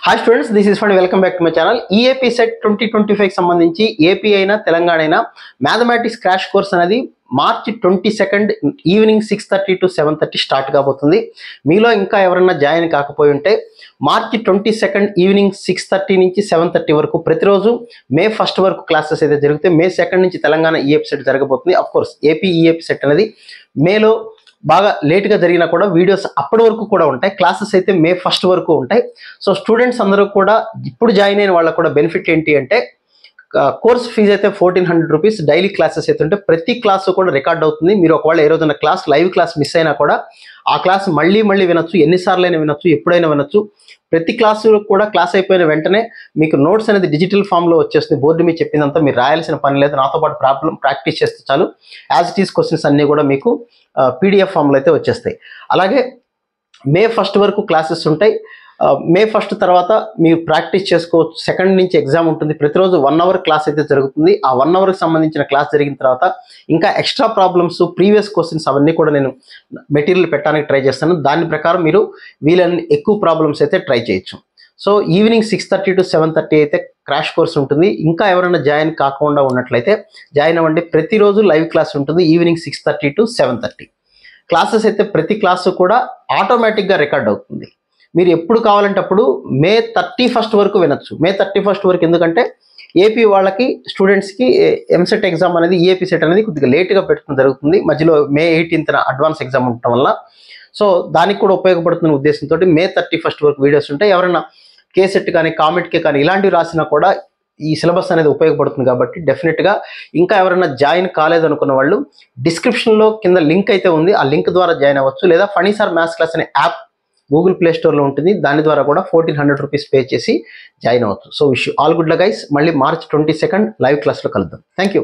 Hi students, this is fund. Welcome back to my channel. EAP set 2025 సంబంధించి AP అయినా తెలంగాణ అయినా mathematics crash course అనేది March 22 evening 6:30 to 7:30 start కాబోతుంది. మీలో ఇంకా ఎవరైనా జాయిన్ కాకపోయి ఉంటే మార్చ్ 22 ఈవినింగ్ 6:30 నుంచి 7:30 వరకు ప్రతిరోజు మే 1 వరకు క్లాసెస్ అయితే జరుగుతాయి. మే 2 నుంచి తెలంగాణ ఈఏపీ సెట్ జరగబోతుంది. Of course AP EAP set అనేది మేలో బాగా లేట్గా జరిగినా కూడా వీడియోస్ అప్పటి వరకు కూడా ఉంటాయి. క్లాసెస్ అయితే మే 1 వరకు ఉంటాయి. సో స్టూడెంట్స్ అందరూ కూడా ఇప్పుడు జాయిన్ అయిన వాళ్ళకు కూడా బెనిఫిట్ ఏంటి అంటే కోర్స్ ఫీజు అయితే 1400 రూపీస్. డైలీ క్లాసెస్ అయితే ఉంటే ప్రతి క్లాస్ కూడా రికార్డ్ అవుతుంది. మీరు ఒకవేళ ఏ రోజున క్లాస్ లైవ్ క్లాస్ మిస్ అయినా కూడా ఆ క్లాస్ మళ్ళీ వినొచ్చు, ఎన్నిసార్లు అయినా వినొచ్చు, ఎప్పుడైనా వినొచ్చు. ప్రతి క్లాసు కూడా క్లాస్ అయిపోయిన వెంటనే మీకు నోట్స్ అనేది డిజిటల్ ఫామ్లో వచ్చేస్తుంది. బోర్డు మీద చెప్పిందంతా మీరు రాయాల్సిన పని లేదు. నాతో పాటు ప్రాక్టీస్ చేస్తే చాలు. యాజ్ ఇట్ ఈస్ క్వశ్చన్స్ అన్నీ కూడా మీకు పీడిఎఫ్ ఫామ్లో అయితే వచ్చేస్తాయి. అలాగే మే 1 వరకు క్లాసెస్ ఉంటాయి. మే 1 తర్వాత మీరు ప్రాక్టీస్ చేసుకోవచ్చు. 2 నుంచి ఎగ్జామ్ ఉంటుంది. ప్రతిరోజు 1 అవర్ క్లాస్ అయితే జరుగుతుంది. ఆ 1 అవర్కి సంబంధించిన క్లాస్ జరిగిన తర్వాత ఇంకా ఎక్స్ట్రా ప్రాబ్లమ్స్, ప్రీవియస్ క్వశ్చన్స్ అవన్నీ కూడా నేను మెటీరియల్ పెట్టడానికి ట్రై చేస్తాను. దాని ప్రకారం మీరు వీలన్నీ ఎక్కువ ప్రాబ్లమ్స్ అయితే ట్రై చేయొచ్చు. సో ఈవినింగ్ 6:30 to 7:30 అయితే క్రాష్ కోర్స్ ఉంటుంది. ఇంకా ఎవరైనా జాయిన్ కాకుండా ఉన్నట్లయితే జాయిన్ అవ్వండి. ప్రతిరోజు లైవ్ క్లాస్ ఉంటుంది ఈవినింగ్ 6:30 to 7:30. క్లాసెస్ అయితే ప్రతి క్లాసు కూడా ఆటోమేటిక్గా రికార్డ్ అవుతుంది. మీరు ఎప్పుడు కావాలంటే అప్పుడు మే 31 వరకు వినొచ్చు. మే 31 వరకు ఎందుకంటే ఏపీ వాళ్ళకి స్టూడెంట్స్కి ఎంసెట్ ఎగ్జామ్ అనేది ఈఏపీ సెట్ అనేది కొద్దిగా లేట్గా పెట్టడం జరుగుతుంది. మధ్యలో మే 18న అడ్వాన్స్ ఎగ్జామ్ ఉండటం వల్ల సో దానికి కూడా ఉపయోగపడుతున్న ఉద్దేశంతో మే 31 వరకు వీడియోస్ ఉంటాయి. ఎవరైనా కేసెట్ కానీ కామెంట్కి కానీ ఇలాంటివి రాసినా కూడా ఈ సిలబస్ అనేది ఉపయోగపడుతుంది. కాబట్టి డెఫినెట్గా ఇంకా ఎవరైనా జాయిన్ కాలేదనుకున్న వాళ్ళు డిస్క్రిప్షన్లో కింద లింక్ అయితే ఉంది. ఆ లింక్ ద్వారా జాయిన్ అవ్వచ్చు. లేదా ఫనీ సార్ మ్యాథ్స్ క్లాస్ అనే యాప్ గూగుల్ ప్లే స్టోర్లో ఉంటుంది. దాని ద్వారా కూడా 1400 రూపీస్ పే చేసి జాయిన్ అవ్వచ్చు. So wish all good luck guys. మళ్ళీ మార్చ్ 22 లైవ్ క్లాస్లో కలుద్దాం. Thank you.